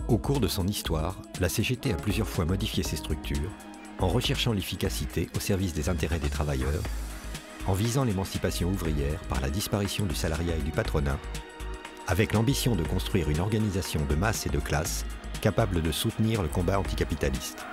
Au cours de son histoire, la CGT a plusieurs fois modifié ses structures, en recherchant l'efficacité au service des intérêts des travailleurs, en visant l'émancipation ouvrière par la disparition du salariat et du patronat, avec l'ambition de construire une organisation de masse et de classe capable de soutenir le combat anticapitaliste.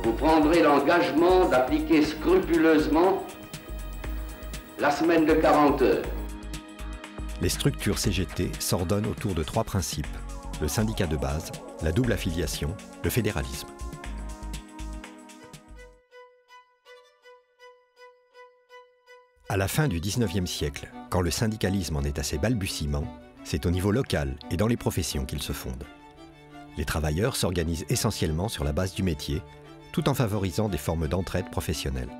Vous prendrez l'engagement d'appliquer scrupuleusement la semaine de 40 heures. Les structures CGT s'ordonnent autour de 3 principes: le syndicat de base, la double affiliation, le fédéralisme. À la fin du XIXe siècle, quand le syndicalisme en est à ses balbutiements, c'est au niveau local et dans les professions qu'il se fonde. Les travailleurs s'organisent essentiellement sur la base du métier, tout en favorisant des formes d'entraide professionnelle.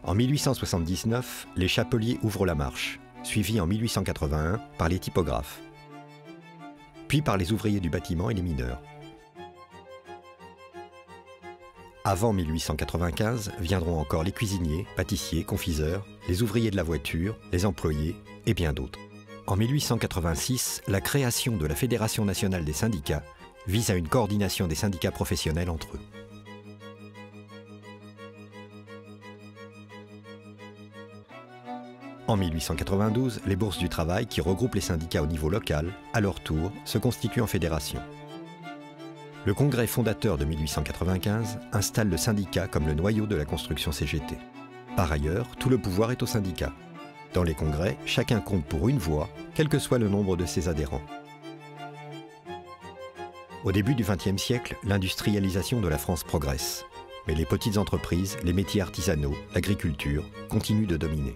En 1879, les chapeliers ouvrent la marche, suivis en 1881 par les typographes, puis par les ouvriers du bâtiment et les mineurs. Avant 1895 viendront encore les cuisiniers, pâtissiers, confiseurs, les ouvriers de la voiture, les employés et bien d'autres. En 1886, la création de la Fédération nationale des syndicats vise à une coordination des syndicats professionnels entre eux. En 1892, les bourses du travail, qui regroupent les syndicats au niveau local, à leur tour, se constituent en fédération. Le congrès fondateur de 1895 installe le syndicat comme le noyau de la construction CGT. Par ailleurs, tout le pouvoir est au syndicat. Dans les congrès, chacun compte pour une voix, quel que soit le nombre de ses adhérents. Au début du XXe siècle, l'industrialisation de la France progresse. Mais les petites entreprises, les métiers artisanaux, l'agriculture continuent de dominer.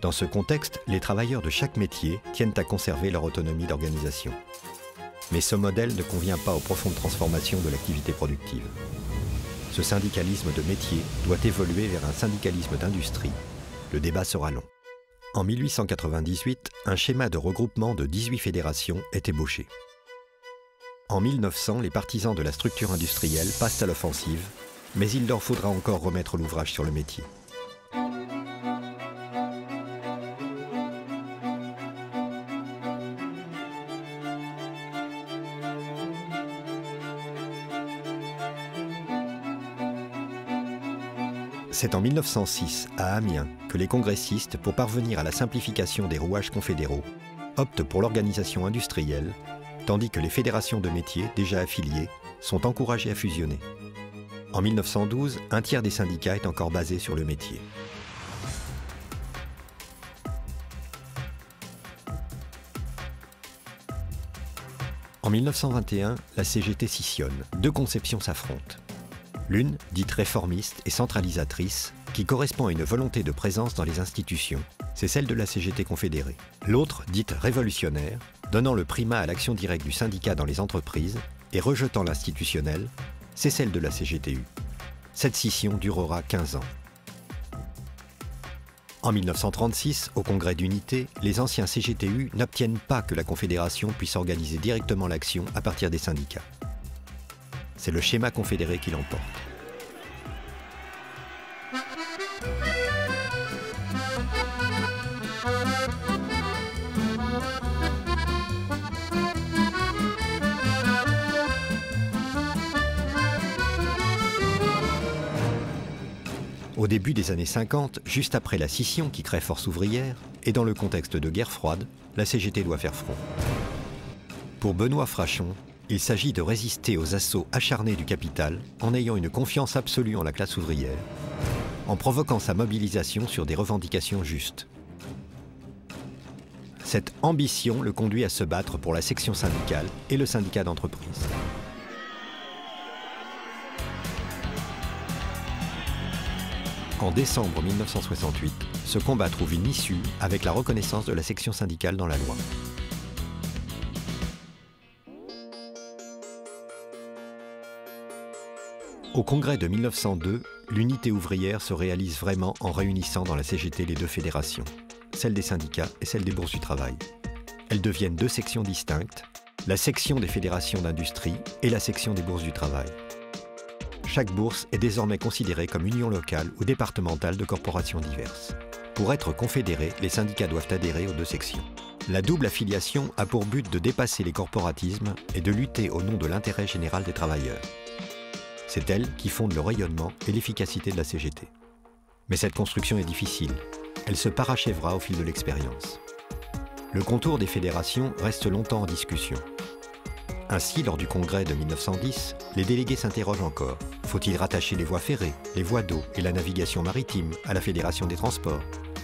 Dans ce contexte, les travailleurs de chaque métier tiennent à conserver leur autonomie d'organisation. Mais ce modèle ne convient pas aux profondes transformations de l'activité productive. Ce syndicalisme de métier doit évoluer vers un syndicalisme d'industrie. Le débat sera long. En 1898, un schéma de regroupement de 18 fédérations est ébauché. En 1900, les partisans de la structure industrielle passent à l'offensive, mais il leur faudra encore remettre l'ouvrage sur le métier. C'est en 1906, à Amiens, que les congressistes, pour parvenir à la simplification des rouages confédéraux, optent pour l'organisation industrielle, tandis que les fédérations de métiers, déjà affiliées, sont encouragées à fusionner. En 1912, un tiers des syndicats est encore basé sur le métier. En 1921, la CGT scissionne. 2 conceptions s'affrontent. L'une, dite réformiste et centralisatrice, qui correspond à une volonté de présence dans les institutions, c'est celle de la CGT confédérée. L'autre, dite révolutionnaire, donnant le primat à l'action directe du syndicat dans les entreprises et rejetant l'institutionnel, c'est celle de la CGTU. Cette scission durera 15 ans. En 1936, au Congrès d'unité, les anciens CGTU n'obtiennent pas que la Confédération puisse organiser directement l'action à partir des syndicats. C'est le schéma confédéré qui l'emporte. Au début des années 50, juste après la scission qui crée Force ouvrière, et dans le contexte de guerre froide, la CGT doit faire front. Pour Benoît Frachon, il s'agit de résister aux assauts acharnés du capital en ayant une confiance absolue en la classe ouvrière, en provoquant sa mobilisation sur des revendications justes. Cette ambition le conduit à se battre pour la section syndicale et le syndicat d'entreprise. En décembre 1968, ce combat trouve une issue avec la reconnaissance de la section syndicale dans la loi. Au congrès de 1902, l'unité ouvrière se réalise vraiment en réunissant dans la CGT les 2 fédérations, celle des syndicats et celle des bourses du travail. Elles deviennent 2 sections distinctes, la section des fédérations d'industrie et la section des bourses du travail. chaque bourse est désormais considérée comme union locale ou départementale de corporations diverses. Pour être confédérés, les syndicats doivent adhérer aux deux sections. La double affiliation a pour but de dépasser les corporatismes et de lutter au nom de l'intérêt général des travailleurs. C'est elle qui fonde le rayonnement et l'efficacité de la CGT. Mais cette construction est difficile. Elle se parachèvera au fil de l'expérience. Le contour des fédérations reste longtemps en discussion. Ainsi, lors du congrès de 1910, les délégués s'interrogent encore. Faut-il rattacher les voies ferrées, les voies d'eau et la navigation maritime à la Fédération des transports?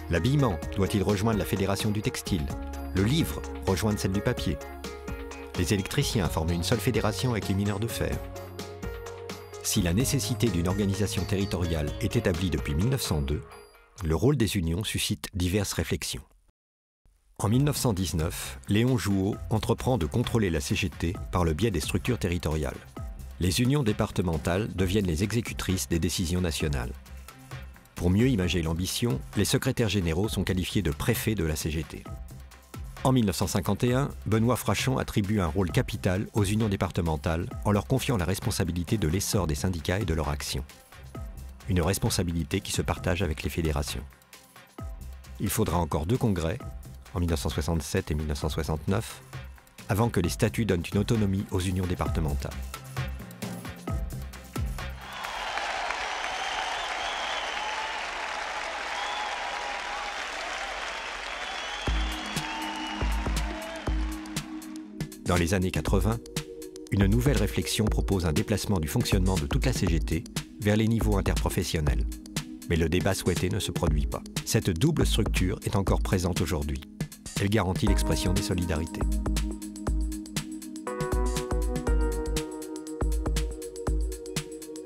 L'habillement doit-il rejoindre la Fédération du textile? Le livre rejoindre celle du papier? Les électriciens forment une seule fédération avec les mineurs de fer. Si la nécessité d'une organisation territoriale est établie depuis 1902, le rôle des unions suscite diverses réflexions. En 1919, Léon Jouot entreprend de contrôler la CGT par le biais des structures territoriales. Les unions départementales deviennent les exécutrices des décisions nationales. Pour mieux imager l'ambition, les secrétaires généraux sont qualifiés de préfets de la CGT. En 1951, Benoît Frachon attribue un rôle capital aux unions départementales en leur confiant la responsabilité de l'essor des syndicats et de leur action. Une responsabilité qui se partage avec les fédérations. Il faudra encore 2 congrès, en 1967 et 1969, avant que les statuts donnent une autonomie aux unions départementales. Dans les années 80, une nouvelle réflexion propose un déplacement du fonctionnement de toute la CGT vers les niveaux interprofessionnels. Mais le débat souhaité ne se produit pas. Cette double structure est encore présente aujourd'hui. Elle garantit l'expression des solidarités.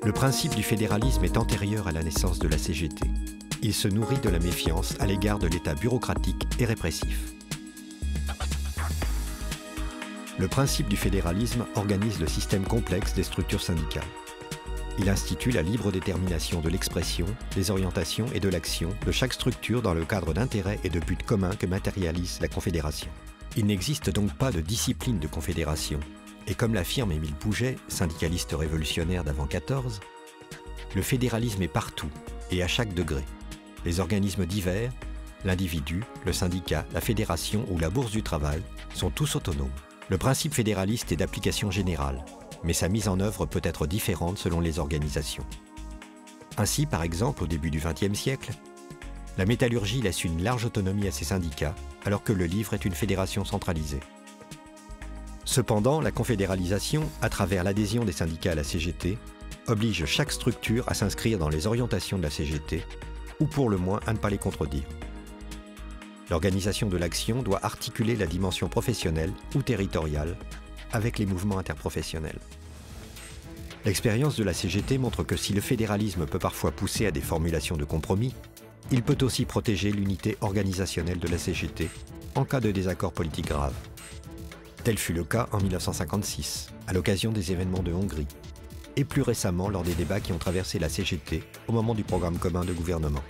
Le principe du fédéralisme est antérieur à la naissance de la CGT. Il se nourrit de la méfiance à l'égard de l'État bureaucratique et répressif. Le principe du fédéralisme organise le système complexe des structures syndicales. Il institue la libre détermination de l'expression, des orientations et de l'action de chaque structure dans le cadre d'intérêts et de buts communs que matérialise la Confédération. Il n'existe donc pas de discipline de confédération. Et comme l'affirme Émile Pouget, syndicaliste révolutionnaire d'avant 14, le fédéralisme est partout et à chaque degré. Les organismes divers, l'individu, le syndicat, la fédération ou la bourse du travail sont tous autonomes. Le principe fédéraliste est d'application générale, mais sa mise en œuvre peut être différente selon les organisations. Ainsi, par exemple, au début du XXe siècle, la métallurgie laisse une large autonomie à ses syndicats, alors que le livre est une fédération centralisée. Cependant, la confédéralisation, à travers l'adhésion des syndicats à la CGT, oblige chaque structure à s'inscrire dans les orientations de la CGT, ou pour le moins à ne pas les contredire. L'organisation de l'action doit articuler la dimension professionnelle ou territoriale avec les mouvements interprofessionnels. L'expérience de la CGT montre que si le fédéralisme peut parfois pousser à des formulations de compromis, il peut aussi protéger l'unité organisationnelle de la CGT en cas de désaccord politique grave. Tel fut le cas en 1956, à l'occasion des événements de Hongrie, et plus récemment lors des débats qui ont traversé la CGT au moment du programme commun de gouvernement.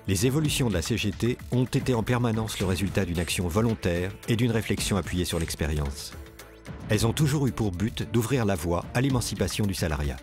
Les évolutions de la CGT ont été en permanence le résultat d'une action volontaire et d'une réflexion appuyée sur l'expérience. Elles ont toujours eu pour but d'ouvrir la voie à l'émancipation du salariat.